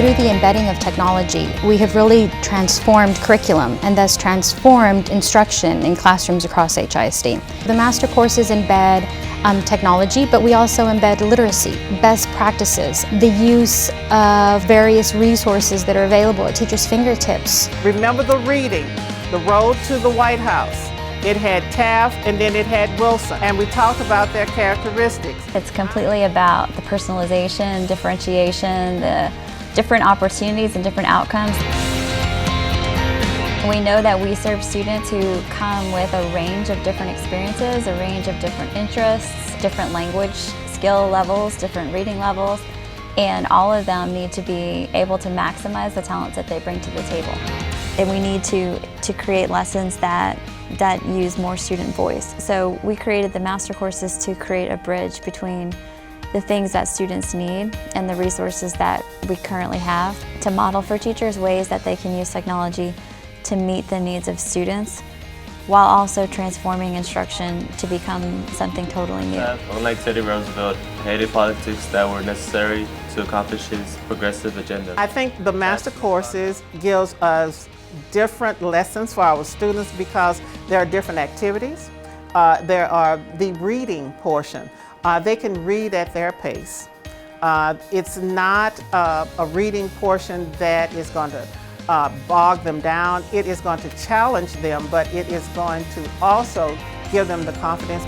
Through the embedding of technology, we have really transformed curriculum and thus transformed instruction in classrooms across HISD. The master courses embed technology, but we also embed literacy, best practices, the use of various resources that are available at teachers' fingertips. Remember the reading, The Road to the White House. It had Taft and then it had Wilson, and we talked about their characteristics. It's completely about the personalization, differentiation, the different opportunities and different outcomes. We know that we serve students who come with a range of different experiences, a range of different interests, different language skill levels, different reading levels, and all of them need to be able to maximize the talents that they bring to the table. And we need to create lessons that use more student voice. So we created the master courses to create a bridge between the things that students need and the resources that we currently have, to model for teachers ways that they can use technology to meet the needs of students while also transforming instruction to become something totally new. Unlike Teddy Roosevelt, hated politics that were necessary to accomplish his progressive agenda. I think the master courses gives us different lessons for our students because there are different activities. There are the reading portion. They can read at their pace. It's not a reading portion that is going to bog them down. It is going to challenge them, but it is going to also give them the confidence.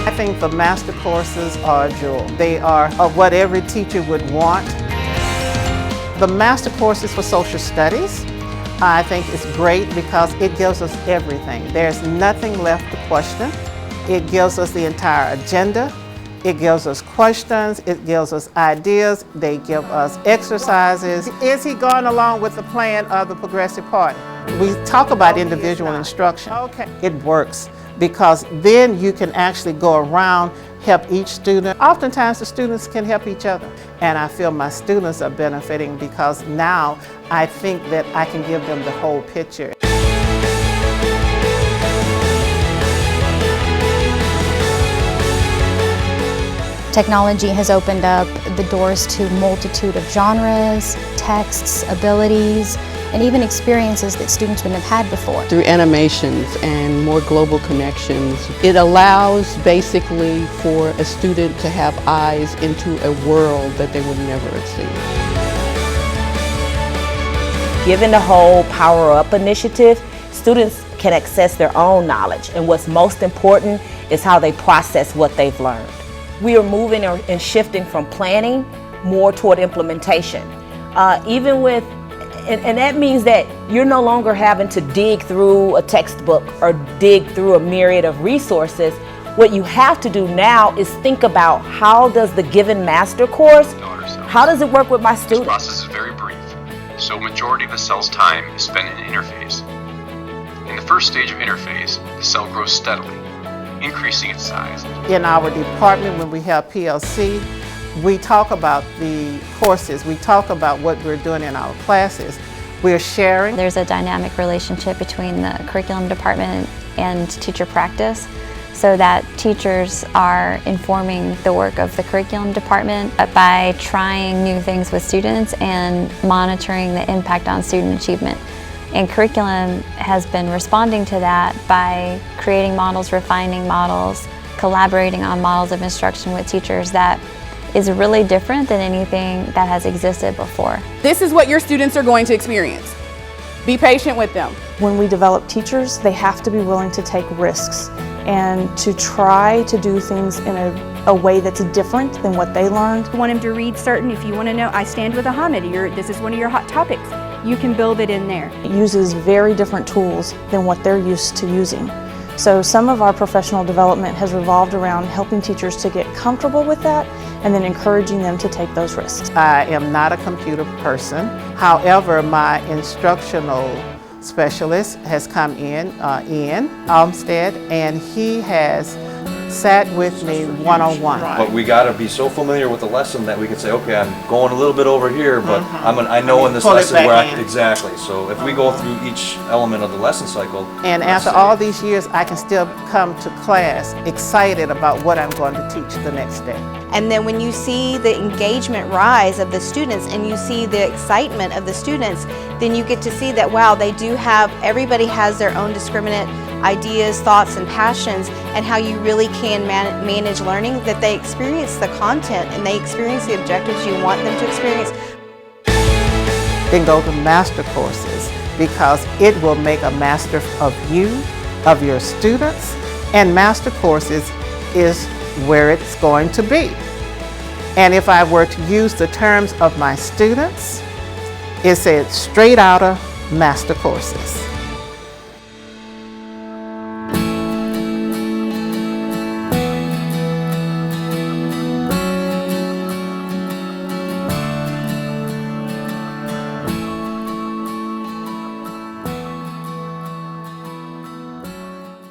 I think the master courses are a jewel. They are what every teacher would want. The master courses for social studies, I think is great because it gives us everything. There's nothing left to question. It gives us the entire agenda. It gives us questions, it gives us ideas, they give us exercises. Is he going along with the plan of the Progressive Party? We talk about individual instruction. Okay. It works because then you can actually go around, help each student. Oftentimes the students can help each other. And I feel my students are benefiting because now I think that I can give them the whole picture. Technology has opened up the doors to a multitude of genres, texts, abilities, and even experiences that students wouldn't have had before. Through animations and more global connections, it allows basically for a student to have eyes into a world that they would never have seen. Given the whole Power Up initiative, students can access their own knowledge, and what's most important is how they process what they've learned. We are moving and shifting from planning more toward implementation. And that means that you're no longer having to dig through a textbook or dig through a myriad of resources. What you have to do now is think about how does the given master course, how does it work with my students? This process is very brief, so majority of the cell's time is spent in interphase. In the first stage of interphase, the cell grows steadily, increasing its size. In our department, when we have PLC, we talk about the courses, we talk about what we're doing in our classes. We're sharing. There's a dynamic relationship between the curriculum department and teacher practice, so that teachers are informing the work of the curriculum department by trying new things with students and monitoring the impact on student achievement. And curriculum has been responding to that by creating models, refining models, collaborating on models of instruction with teachers that is really different than anything that has existed before. This is what your students are going to experience. Be patient with them. When we develop teachers, they have to be willing to take risks and to try to do things in a way that's different than what they learned. You want them to read certain, if you want to know, I stand with Ahmed, this is one of your hot topics. You can build it in there. It uses very different tools than what they're used to using. So some of our professional development has revolved around helping teachers to get comfortable with that and then encouraging them to take those risks. I am not a computer person. However, my instructional specialist has come in, Ian Olmstead, and he has sat with me one-on-one. But we got to be so familiar with the lesson that we can say, okay, I'm going a little bit over here, but I know in this lesson where exactly. So if we go through each element of the lesson cycle. And after all these years, I can still come to class excited about what I'm going to teach the next day. And then when you see the engagement rise of the students and you see the excitement of the students, then you get to see that, wow, they do have, everybody has their own discriminate ideas, thoughts, and passions, and how you really can manage learning, that they experience the content and they experience the objectives you want them to experience. Then go to master courses, because it will make a master of you, of your students, and master courses is where it's going to be. And if I were to use the terms of my students, it said straight out of master courses.